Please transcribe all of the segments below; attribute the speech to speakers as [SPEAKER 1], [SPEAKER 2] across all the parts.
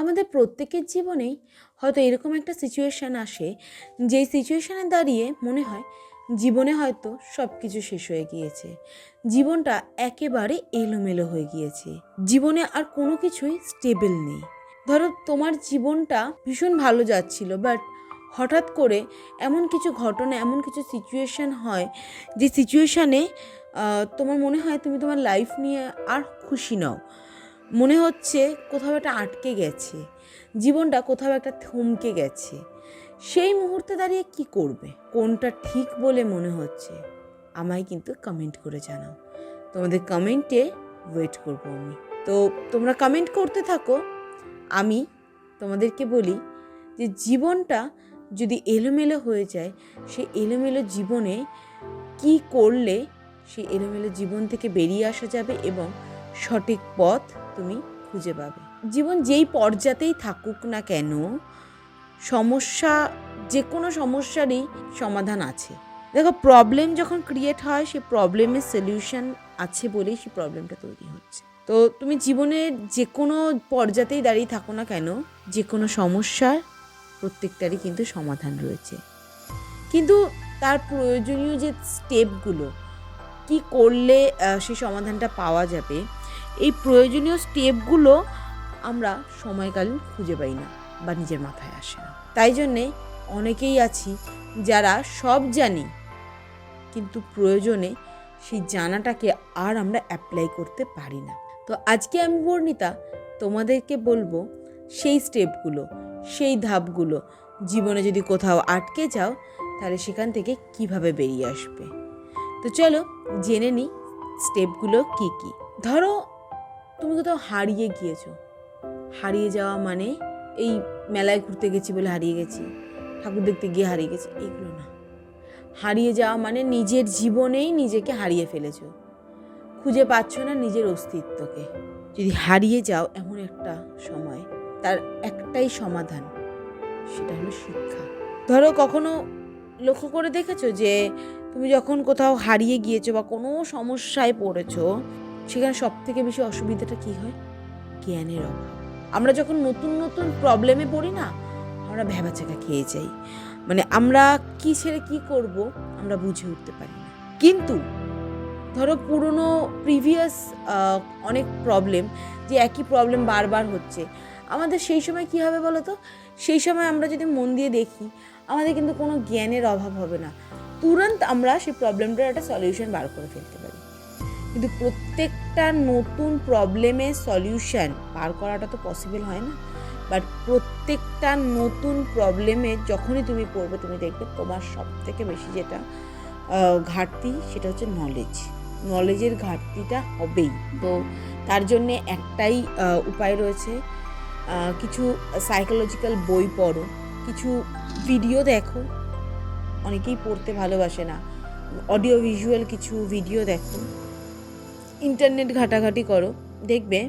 [SPEAKER 1] আমাদের প্রত্যেকের জীবনেই হয়তো এরকম একটা সিচুয়েশান আসে, যেই সিচুয়েশানে দাঁড়িয়ে মনে হয় জীবনে হয়তো সব কিছু শেষ হয়ে গিয়েছে, জীবনটা একেবারে এলোমেলো হয়ে গিয়েছে, জীবনে আর কোনো কিছুই স্টেবল নেই। ধরো তোমার জীবনটা ভীষণ ভালো যাচ্ছিল, বাট হঠাৎ করে এমন কিছু ঘটনা, এমন কিছু সিচুয়েশান হয় যে সিচুয়েশানে তোমার মনে হয় তুমি তোমার লাইফ নিয়ে আর খুশি নও। মনে হচ্ছে কোথাও একটা আটকে গেছে, জীবনটা কোথাও একটা থমকে গেছে। সেই মুহূর্তে দাঁড়িয়ে কি করবে, কোনটা ঠিক বলে মনে হচ্ছে, আমায় কিন্তু কমেন্ট করে জানাও। তোমাদের কমেন্টে ওয়েট করবো আমি। তো তোমরা কমেন্ট করতে থাকো। আমি তোমাদেরকে বলি যে জীবনটা যদি এলোমেলো হয়ে যায়, সেই এলোমেলো জীবনে কি করলে সেই এলোমেলো জীবন থেকে বেরিয়ে আসা যাবে এবং সঠিক পথ তুমি খুঁজে পাবে। জীবন যেই পর্যাতেই থাকুক না কেন, সমস্যা, যে কোনো সমস্যারই সমাধান আছে। দেখো, প্রবলেম যখন ক্রিয়েট হয়, সেই প্রবলেমের সলিউশন আছে বলেই সেই প্রবলেমটা তৈরি হচ্ছে। তো তুমি জীবনের যে কোনো পর্যাতেই দাঁড়িয়ে থাকো না কেন, যে কোনো সমস্যার প্রত্যেকটারই কিন্তু সমাধান রয়েছে। কিন্তু তার প্রয়োজনীয় যে স্টেপগুলো, কি করলে সেই সমাধানটা পাওয়া যাবে, এই প্রয়োজনীয় স্টেপগুলো আমরা সময়কালীন খুঁজে পাই না বা নিজের মাথায় আসে না। তাই জন্যে অনেকেই আছি যারা সব জানি, কিন্তু প্রয়োজনে সেই জানাটাকে আর আমরা অ্যাপ্লাই করতে পারি না। তো আজকে আমি বর্ণিতা তোমাদেরকে বলবো সেই স্টেপগুলো, সেই ধাপগুলো। জীবনে যদি কোথাও আটকে যাও, তাহলে সেখান থেকে কিভাবে বেরিয়ে আসবে। তো চলো জেনে নিই স্টেপগুলো কি কি। ধরো তুমি কোথাও হারিয়ে গিয়েছো। হারিয়ে যাওয়া মানে এই মেলায় ঘুরতে গেছি বলে হারিয়ে গেছি, ঠাকুর দেখতে গিয়ে হারিয়ে গেছি, এগুলো না। হারিয়ে যাওয়া মানে নিজের জীবনেই নিজেকে হারিয়ে ফেলেছো, খুঁজে পাচ্ছ না নিজের অস্তিত্বকে। যদি হারিয়ে যাও এমন একটা সময়, তার একটাই সমাধান, সেটা হলো শিক্ষা। ধরো কখনো লক্ষ্য করে দেখেছো যে তুমি যখন কোথাও হারিয়ে গিয়েছো বা কোনো সমস্যায় পড়েছো, সেখানে সব থেকে বেশি অসুবিধাটা কি হয়? জ্ঞানের অভাব। আমরা যখন নতুন নতুন প্রবলেমে পড়ি না, আমরা ভ্যাবাচ্যাকা খেয়ে যাই। মানে আমরা কি ছেড়ে কি করব আমরা বুঝে উঠতে পারি না। কিন্তু ধরো পুরনো প্রিভিয়াস অনেক প্রবলেম, যে একই প্রবলেম বারবার হচ্ছে, আমাদের সেই সময় কী হবে বলো তো? সেই সময় আমরা যদি মন দিয়ে দেখি, আমাদের কিন্তু কোনো জ্ঞানের অভাব হবে না, তুরন্ত আমরা সেই প্রবলেমটার একটা সলিউশন বার করে ফেলতে পারি। কিন্তু প্রত্যেকটা নতুন প্রবলেমের সলিউশন বার করাটা তো পসিবল হয় না। বাট প্রত্যেকটা নতুন প্রবলেমে যখনই তুমি পড়বে, তুমি দেখবে তোমার সব থেকে বেশি যেটা ঘাটতি, সেটা হচ্ছে নলেজের ঘাটতিটা হবেই। তো তার জন্যে একটাই উপায় রয়েছে, কিছু সাইকোলজিক্যাল বই পড়ো, কিছু ভিডিও দেখো। অনেকেই পড়তে ভালোবাসে না, অডিও ভিজুয়াল কিছু ভিডিও দেখো, ইন্টারনেট ঘাটাঘাটি করো। দেখবে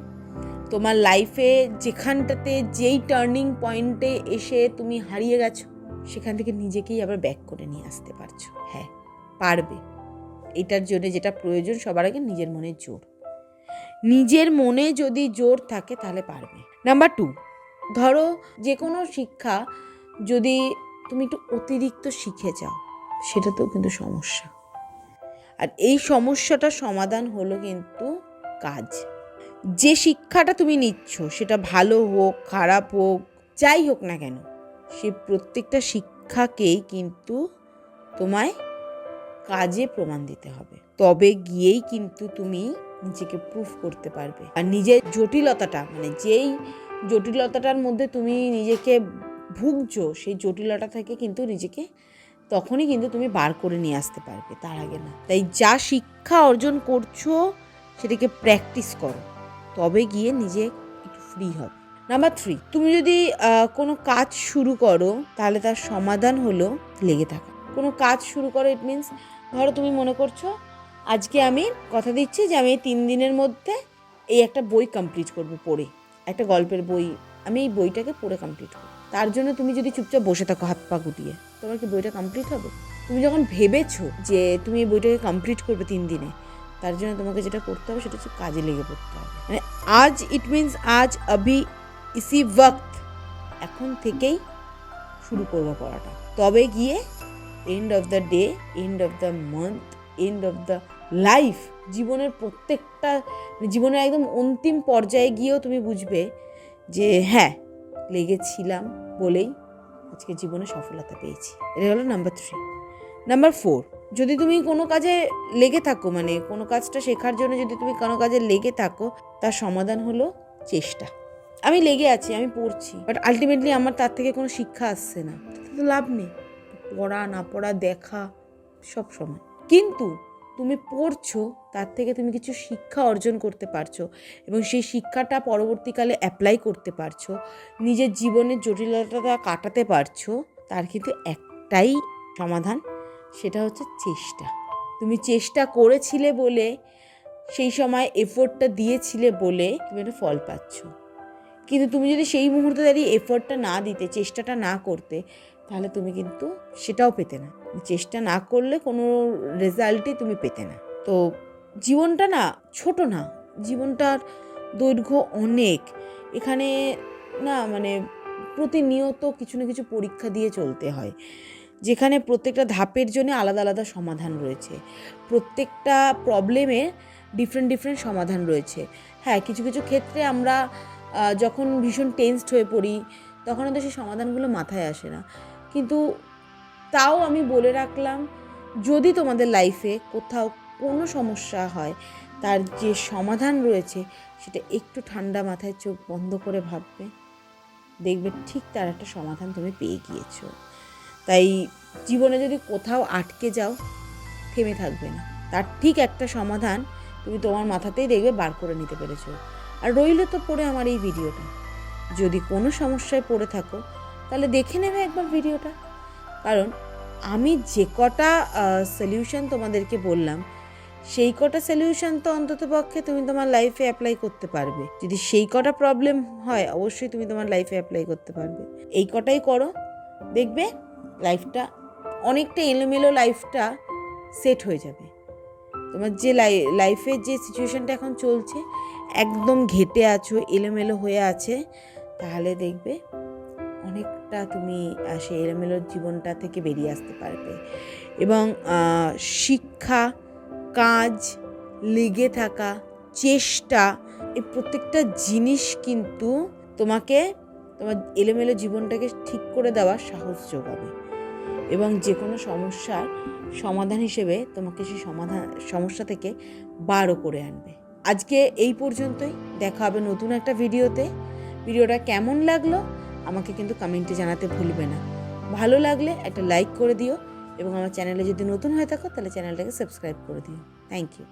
[SPEAKER 1] তোমার লাইফে যেখানটাতে যেই টার্নিং পয়েন্টে এসে তুমি হারিয়ে গেছো, সেখান থেকে নিজেকেই আবার ব্যাক করে নিয়ে আসতে পারছো। হ্যাঁ, পারবে। এটার জন্য যেটা প্রয়োজন, সবার আগে নিজের মনে জোর। নিজের মনে যদি জোর থাকে তাহলে পারবে। নাম্বার 2, ধরো যে কোনো শিক্ষা যদি তুমি একটু অতিরিক্ত শিখে যাও, সেটাতেও কিন্তু সমস্যা। আর এই সমস্যাটার সমাধান হলো কিন্তু কাজ। যে শিক্ষাটা তুমি নিচ্ছ, সেটা ভালো হোক খারাপ হোক, যাই হোক না কেন, সে প্রত্যেকটা শিক্ষাকেই কিন্তু তোমায় কাজে প্রমাণ দিতে হবে। তবে গিয়েই কিন্তু তুমি নিজেকে প্রুফ করতে পারবে। আর নিজের জটিলতাটা, মানে যেই জটিলতাটার মধ্যে তুমি নিজেকে ভুগছো, সেই জটিলতা থেকে কিন্তু নিজেকে তখনই কিন্তু তুমি বার করে নিয়ে আসতে পারবে, তার আগে না। তাই যা শিক্ষা অর্জন করছো সেটাকে প্র্যাকটিস করো, তবে গিয়ে নিজে একটু ফ্রি হবে। নাম্বার 3, তুমি যদি কোনো কাজ শুরু করো, তাহলে তার সমাধান হলো লেগে থাকা। কোনো কাজ শুরু করো, ইট মিনস ধরো তুমি মনে করছো আজকে আমি কথা দিচ্ছি যে আমি 3 দিনের মধ্যে এই একটা বই কমপ্লিট করব, পড়ে একটা গল্পের বই, আমি এই বইটাকে পড়ে কমপ্লিট করব। তার জন্য তুমি যদি চুপচাপ বসে থাকো হাত পা গুটিয়ে, তোমার কি বইটা কমপ্লিট হবে? তুমি যখন ভেবেছো যে তুমি এই বইটাকে কমপ্লিট করবে 3 দিনে, তার জন্য তোমাকে যেটা করতে হবে সেটা হচ্ছে কাজে লেগে পড়তে হবে। মানে আজ, ইট মিনস আজ, আভি, ইসি ওয়াক্ত এখন থেকেই শুরু করবো পড়াটা, তবে গিয়ে end of the day, end of the month, end of the life, জীবনের প্রত্যেকটা, জীবনের একদম অন্তিম পর্যায়ে গিয়েও তুমি বুঝবে যে হ্যাঁ, লেগেছিলাম বলেই আজকে জীবনে সফলতা পেয়েছি। এটা হলো নাম্বার 3। নাম্বার 4, যদি তুমি কোনো কাজে লেগে থাকো, মানে কোনো কাজটা শেখার জন্য যদি তুমি কোনো কাজে লেগে থাকো, তার সমাধান হলো চেষ্টা। আমি লেগে আছি, আমি পড়ছি, বাট আলটিমেটলি আমার তার থেকে কোনো শিক্ষা আসছে না, তাতে তো লাভ নেই। পড়া না পড়া দেখা সব সময়, কিন্তু তুমি পড়ছো, তার থেকে তুমি কিছু শিক্ষা অর্জন করতে পারছো এবং সেই শিক্ষাটা পরবর্তীকালে অ্যাপ্লাই করতে পারছো, নিজের জীবনের জটিলতাটা কাটাতে পারছো, তার কিন্তু একটাই সমাধান, সেটা হচ্ছে চেষ্টা। তুমি চেষ্টা করেছিলে বলে, সেই সময় এফোর্টটা দিয়েছিলে বলে তুমি একটা ফল পাচ্ছ। কিন্তু তুমি যদি সেই মুহূর্তে দাঁড়িয়ে এফোর্টটা না দিতে, চেষ্টাটা না করতে, তাহলে তুমি কিন্তু সেটাও পেতে না। চেষ্টা না করলে কোনো রেজাল্টই তুমি পেতে না। তো জীবনটা না ছোট না, জীবনটার দৈর্ঘ্য অনেক। এখানে না মানে প্রতিনিয়ত কিছু না কিছু পরীক্ষা দিয়ে চলতে হয়, যেখানে প্রত্যেকটা ধাপের জন্য আলাদা আলাদা সমাধান রয়েছে, প্রত্যেকটা প্রবলেমের ডিফারেন্ট সমাধান রয়েছে। হ্যাঁ, কিছু কিছু ক্ষেত্রে আমরা যখন ভীষণ টেনসড হয়ে পড়ি, তখন তো সেই সমাধানগুলো মাথায় আসে না। কিন্তু তাও আমি বলে রাখলাম, যদি তোমাদের লাইফে কোথাও কোনো সমস্যা হয়, তার যে সমাধান রয়েছে সেটা একটু ঠান্ডা মাথায় চোখ বন্ধ করে ভাববে, দেখবে ঠিক তার একটা সমাধান তুমি পেয়ে গিয়েছো। তাই জীবনে যদি কোথাও আটকে যাও, থেমে থাকবে না, তার ঠিক একটা সমাধান তুমি তোমার মাথাতেই দেখবে বার করে নিতে পেরেছো। আর রইল তো পড়ে আমার এই ভিডিওটা, যদি কোনো সমস্যায় পড়ে থাকো তাহলে দেখে নেবে একবার ভিডিওটা, কারণ আমি যে কটা সলিউশন তোমাদেরকে বললাম, সেই কটা সলিউশন তো অন্তত পক্ষে তুমি তোমার লাইফে অ্যাপ্লাই করতে পারবে। যদি সেই কটা প্রবলেম হয়, অবশ্যই তুমি তোমার লাইফে অ্যাপ্লাই করতে পারবে। এই কটাই করো, দেখবে লাইফটা অনেকটা এলোমেলো, লাইফটা সেট হয়ে যাবে। তোমার যে লাইফের যে সিচুয়েশানটা এখন চলছে, একদম ঘেটে আছো, এলোমেলো হয়ে আছে, তাহলে দেখবে অনেকটা তুমি সেই এলোমেলো জীবনটা থেকে বেরিয়ে আসতে পারবে। এবং শিক্ষা, কাজ, লেগে থাকা, চেষ্টা, এই প্রত্যেকটা জিনিস কিন্তু তোমাকে তোমার এলোমেলো জীবনটাকে ঠিক করে দেওয়ার সাহস যোগাবে এবং যে কোনো সমস্যার সমাধান হিসেবে তোমাকে সেই সমস্যা থেকে বারও করে আনবে। আজকে এই পর্যন্তই, দেখা হবে নতুন একটা ভিডিওতে। ভিডিওটা কেমন লাগলো আমাকে কিন্তু কমেন্টে জানাতে ভুলবে না। ভালো লাগলে একটা লাইক করে দিও এবং আমার চ্যানেলে যদি নতুন হয়ে থাকো তাহলে চ্যানেলটাকে সাবস্ক্রাইব করে দিও। Thank you.